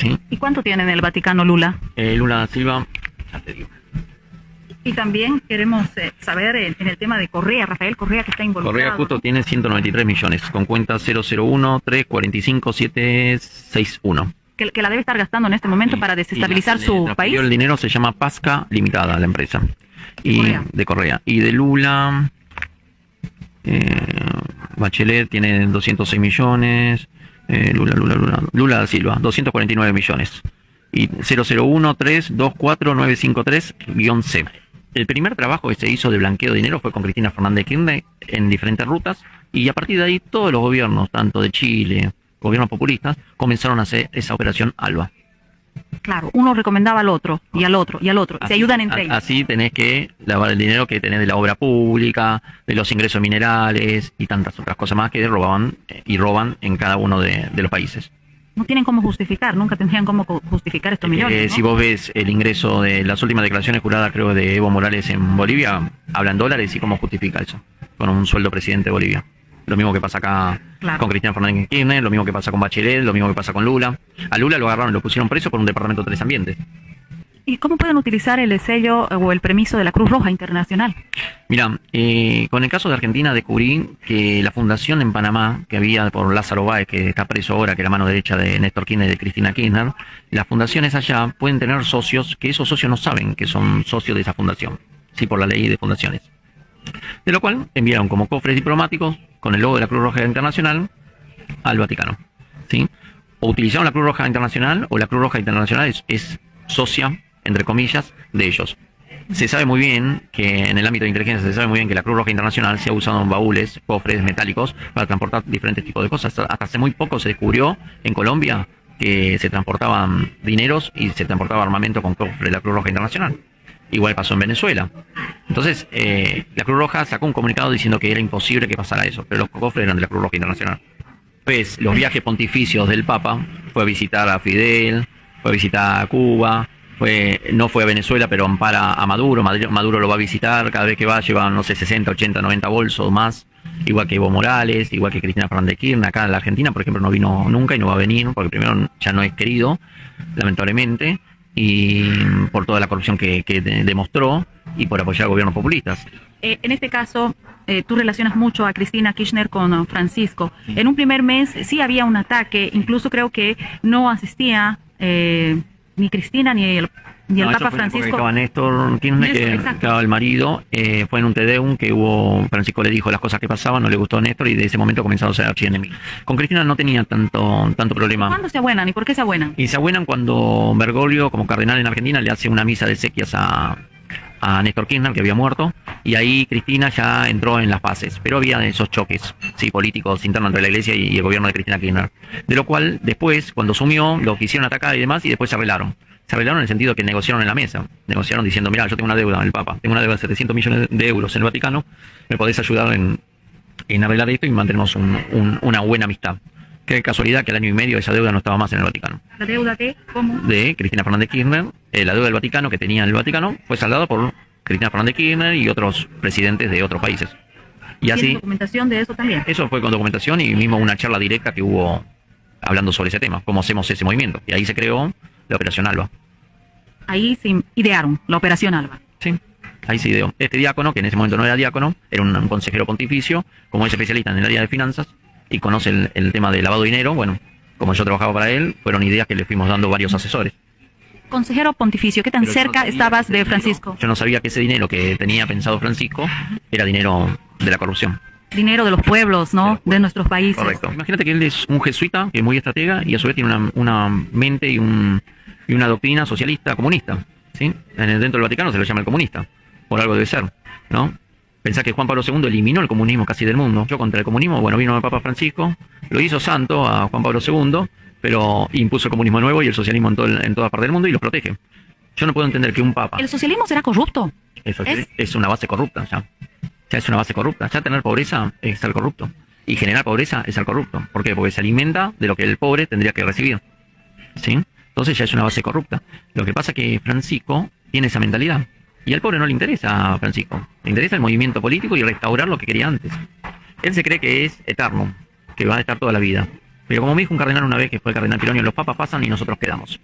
¿sí? ¿Y cuánto tiene en el Vaticano Lula? Lula da Silva, ya te digo. Y también queremos saber en el tema de Correa, Rafael Correa, que está involucrado. Correa justo tiene 193 millones, con cuenta 001-345-761. Que la debe estar gastando en este momento para desestabilizar su país. El dinero se llama Pasca Limitada, la empresa. De Correa. Y de Lula, Bachelet tiene 206 millones. Lula da Silva, 249 millones. Y 001-324-953-C. El primer trabajo que se hizo de blanqueo de dinero fue con Cristina Fernández de Kirchner en diferentes rutas, y a partir de ahí todos los gobiernos, tanto de Chile, gobiernos populistas, comenzaron a hacer esa operación ALBA. Claro, uno recomendaba al otro, y al otro, y al otro. Se ayudan entre ellos. Así tenés que lavar el dinero que tenés de la obra pública, de los ingresos minerales y tantas otras cosas más que robaban y roban en cada uno de los países. No tienen cómo justificar, nunca tendrían cómo justificar estos millones, ¿no? Si vos ves el ingreso de las últimas declaraciones juradas, creo, de Evo Morales en Bolivia, hablan dólares y cómo justifica eso, con un sueldo presidente de Bolivia. Lo mismo que pasa acá con Cristina Fernández de Kirchner, lo mismo que pasa con Bachelet, lo mismo que pasa con Lula. A Lula lo agarraron y lo pusieron preso por un departamento de 3 ambientes. ¿Y cómo pueden utilizar el sello o el permiso de la Cruz Roja Internacional? Mira, con el caso de Argentina descubrí que la fundación en Panamá, que había por Lázaro Báez, que está preso ahora, que era mano derecha de Néstor Kirchner y de Cristina Kirchner, las fundaciones allá pueden tener socios que esos socios no saben que son socios de esa fundación, sí, por la ley de fundaciones. De lo cual enviaron como cofres diplomáticos con el logo de la Cruz Roja Internacional al Vaticano, ¿sí? O utilizaron la Cruz Roja Internacional, o la Cruz Roja Internacional es socia, entre comillas, de ellos. Se sabe muy bien que en el ámbito de inteligencia se sabe muy bien que la Cruz Roja Internacional se ha usado en baúles, cofres metálicos para transportar diferentes tipos de cosas. Hasta hace muy poco se descubrió en Colombia que se transportaban dineros y se transportaba armamento con cofres de la Cruz Roja Internacional. Igual pasó en Venezuela. Entonces, la Cruz Roja sacó un comunicado diciendo que era imposible que pasara eso, pero los cofres eran de la Cruz Roja Internacional. Pues los viajes pontificios del Papa, fue a visitar a Fidel, fue a visitar a Cuba, no fue a Venezuela, pero ampara a Maduro. Maduro lo va a visitar, cada vez que va lleva, no sé, 60, 80, 90 bolsos más, igual que Evo Morales, igual que Cristina Fernández de Kirchner. Acá en la Argentina, por ejemplo, no vino nunca y no va a venir, porque primero ya no es querido, lamentablemente, y por toda la corrupción que demostró, y por apoyar a gobiernos populistas. En este caso, tú relacionas mucho a Cristina Kirchner con Francisco. En un primer mes sí había un ataque, incluso creo que no asistía ni Cristina ni el Papa Francisco. Estaba Néstor Kirchner, que estaba el marido, fue en un Tedeum que Francisco le dijo las cosas que pasaban, no le gustó a Néstor, y de ese momento comenzaron a ser archienemigos. Con Cristina no tenía tanto problema. ¿Cuándo se abuenan y por qué se abuenan? Y se abuenan cuando Bergoglio, como cardenal en Argentina, le hace una misa de exequias a Néstor Kirchner, que había muerto, y ahí Cristina ya entró en las fases, pero había esos choques, sí, políticos internos entre la iglesia y el gobierno de Cristina Kirchner, de lo cual después, cuando asumió, lo quisieron atacar y demás, y después se arreglaron. Se arreglaron en el sentido que negociaron en la mesa, negociaron diciendo, mira, yo tengo una deuda en el Papa, tengo una deuda de 700 millones de euros en el Vaticano, me podés ayudar en arreglar esto y mantenemos una buena amistad. Qué casualidad que al año y medio esa deuda no estaba más en el Vaticano. ¿La deuda de cómo? De Cristina Fernández de Kirchner. La deuda del Vaticano que tenía en el Vaticano fue saldada por Cristina Fernández de Kirchner y otros presidentes de otros países. Y así. ¿Tiene documentación de eso también? Eso fue con documentación y mismo una charla directa que hubo hablando sobre ese tema, cómo hacemos ese movimiento. Y ahí se creó la Operación ALBA. Ahí se idearon la Operación ALBA. Sí. Ahí se ideó. Este diácono, que en ese momento no era diácono, era un consejero pontificio, como es especialista en el área de finanzas y conoce el tema de lavado de dinero, bueno, como yo trabajaba para él, fueron ideas que le fuimos dando varios asesores. Consejero pontificio, ¿qué tan Pero cerca no estabas de Francisco? Yo no sabía que ese dinero que tenía pensado Francisco era dinero de la corrupción. Dinero de los pueblos, ¿no? De nuestros países. Correcto. Imagínate que él es un jesuita, que es muy estratega, y a su vez tiene una mente y una doctrina socialista comunista, ¿sí? Dentro del Vaticano se lo llama el comunista, por algo debe ser, ¿no? Pensá que Juan Pablo II eliminó el comunismo casi del mundo. Yo contra el comunismo, bueno, vino el Papa Francisco, lo hizo santo a Juan Pablo II, pero impuso el comunismo nuevo y el socialismo en toda parte del mundo y los protege. Yo no puedo entender que un Papa... ¿El socialismo será corrupto? Es una base corrupta, ya. Ya es una base corrupta. Ya tener pobreza es ser corrupto. Y generar pobreza es ser corrupto. ¿Por qué? Porque se alimenta de lo que el pobre tendría que recibir, ¿sí? Entonces ya es una base corrupta. Lo que pasa es que Francisco tiene esa mentalidad. Y al pobre no le interesa a Francisco. Le interesa el movimiento político y restaurar lo que quería antes. Él se cree que es eterno, que va a estar toda la vida. Pero como me dijo un cardenal una vez, que fue el cardenal Pironio, los papas pasan y nosotros quedamos.